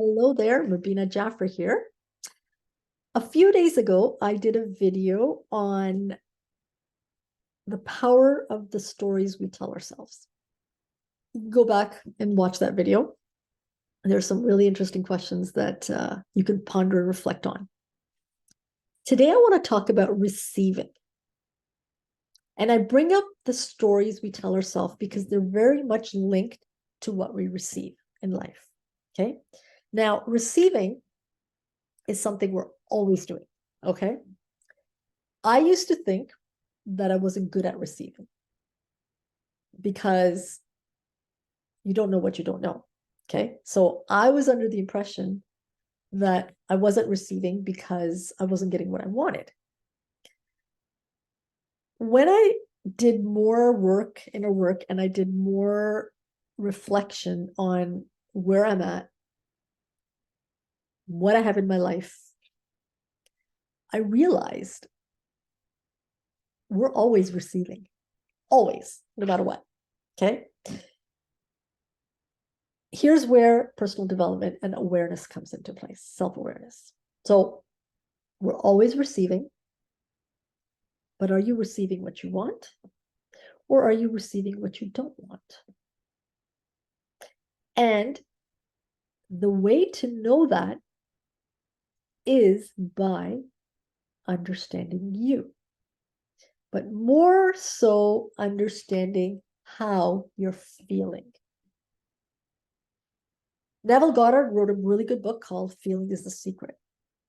Hello there, Mabina Jaffer here. A few days ago, I did a video on the power of the stories we tell ourselves. Go back and watch that video. There's some really interesting questions that you can ponder and reflect on. Today, I want to talk about receiving. And I bring up the stories we tell ourselves because they're very much linked to what we receive in life. Okay. Now, receiving is something we're always doing. Okay. I used to think that I wasn't good at receiving because you don't know what you don't know. Okay. So I was under the impression that I wasn't receiving because I wasn't getting what I wanted. When I did more work, inner work, and I did more reflection on where I'm at, what I have in my life, I realized we're always receiving, always, no matter what. Okay. Here's where personal development and awareness comes into place, self-awareness. So we're always receiving, but are you receiving what you want? Or are you receiving what you don't want? And the way to know that is by understanding you, but more so understanding how you're feeling. Neville Goddard wrote a really good book called Feeling is the Secret.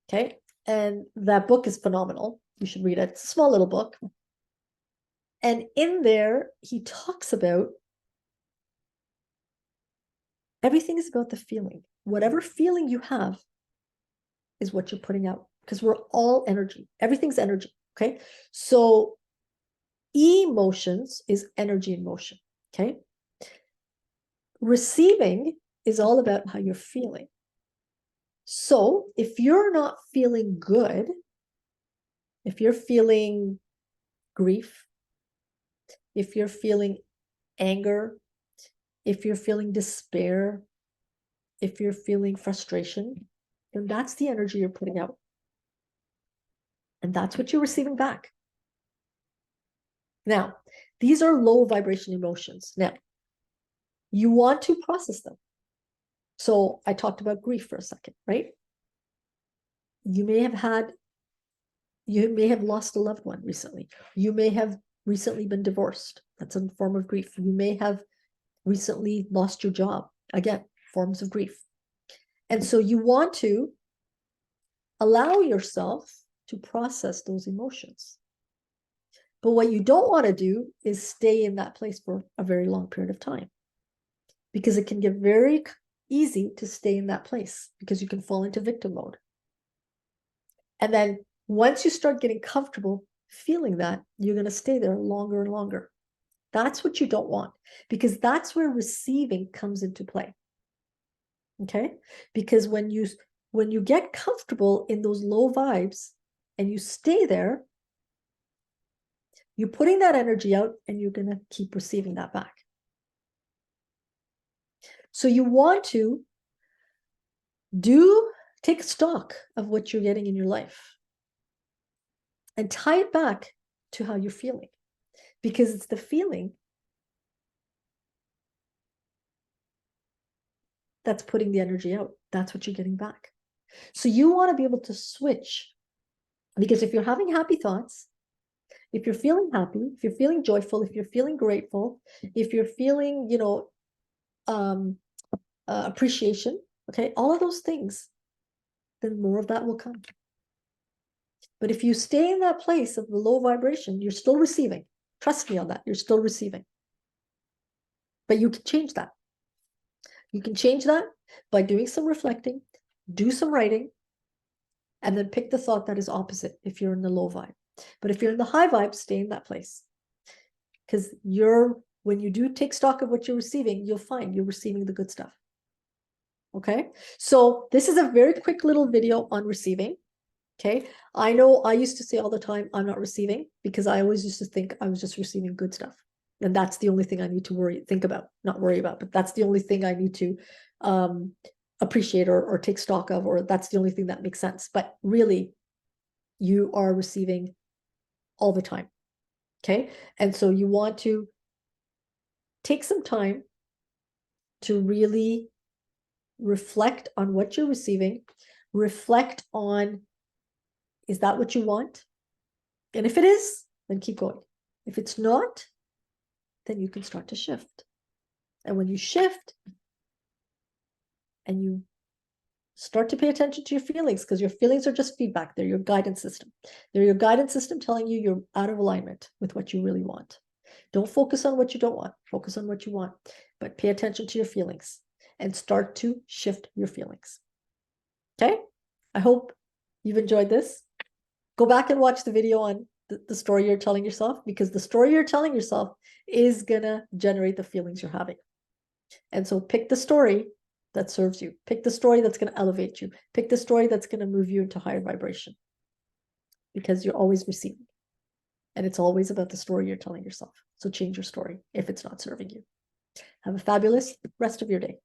Okay. And that book is phenomenal. You should read it. It's a small little book. And in there, he talks about everything is about the feeling. Whatever feeling you have is what you're putting out because we're all energy. Everything's energy. Okay. So emotions is energy in motion. Okay. Receiving is all about how you're feeling. So if you're not feeling good, if you're feeling grief, if you're feeling anger, if you're feeling despair, if you're feeling frustration, then that's the energy you're putting out. And that's what you're receiving back. Now, these are low vibration emotions. Now, you want to process them. So I talked about grief for a second, right? You may have lost a loved one recently. You may have recently been divorced. That's a form of grief. You may have recently lost your job. Again, forms of grief. And so you want to allow yourself to process those emotions. But what you don't want to do is stay in that place for a very long period of time, because it can get very easy to stay in that place because you can fall into victim mode. And then once you start getting comfortable feeling that, you're going to stay there longer and longer. That's what you don't want, because that's where receiving comes into play. Okay? Because when you get comfortable in those low vibes and you stay there, you're putting that energy out and you're going to keep receiving that back. So you want to take stock of what you're getting in your life and tie it back to how you're feeling, because it's the feeling that's putting the energy out. That's what you're getting back. So you want to be able to switch, because if you're having happy thoughts, if you're feeling happy, if you're feeling joyful, if you're feeling grateful, if you're feeling, appreciation, okay, all of those things, then more of that will come. But if you stay in that place of the low vibration, you're still receiving. Trust me on that. You're still receiving. But you can change that. You can change that by doing some reflecting, do some writing, and then pick the thought that is opposite if you're in the low vibe. But if you're in the high vibe, stay in that place. Because when you do take stock of what you're receiving, you'll find you're receiving the good stuff. Okay, so this is a very quick little video on receiving. Okay, I know I used to say all the time, I'm not receiving, because I always used to think I was just receiving good stuff. And that's the only thing I need to not worry about, but that's the only thing I need to appreciate or take stock of, or that's the only thing that makes sense. But really, you are receiving all the time. Okay. And so you want to take some time to really reflect on what you're receiving, reflect on, is that what you want? And if it is, then keep going. If it's not, then you can start to shift. And when you shift and you start to pay attention to your feelings, because your feelings are just feedback, they're your guidance system. They're your guidance system telling you you're out of alignment with what you really want. Don't focus on what you don't want, focus on what you want, but pay attention to your feelings and start to shift your feelings. Okay? I hope you've enjoyed this. Go back and watch the video on the story you're telling yourself, because the story you're telling yourself is gonna generate the feelings you're having. And so pick the story that serves you. Pick the story that's going to elevate you. Pick the story that's going to move you into higher vibration, because you're always receiving. And it's always about the story you're telling yourself. So change your story if it's not serving you. Have a fabulous rest of your day.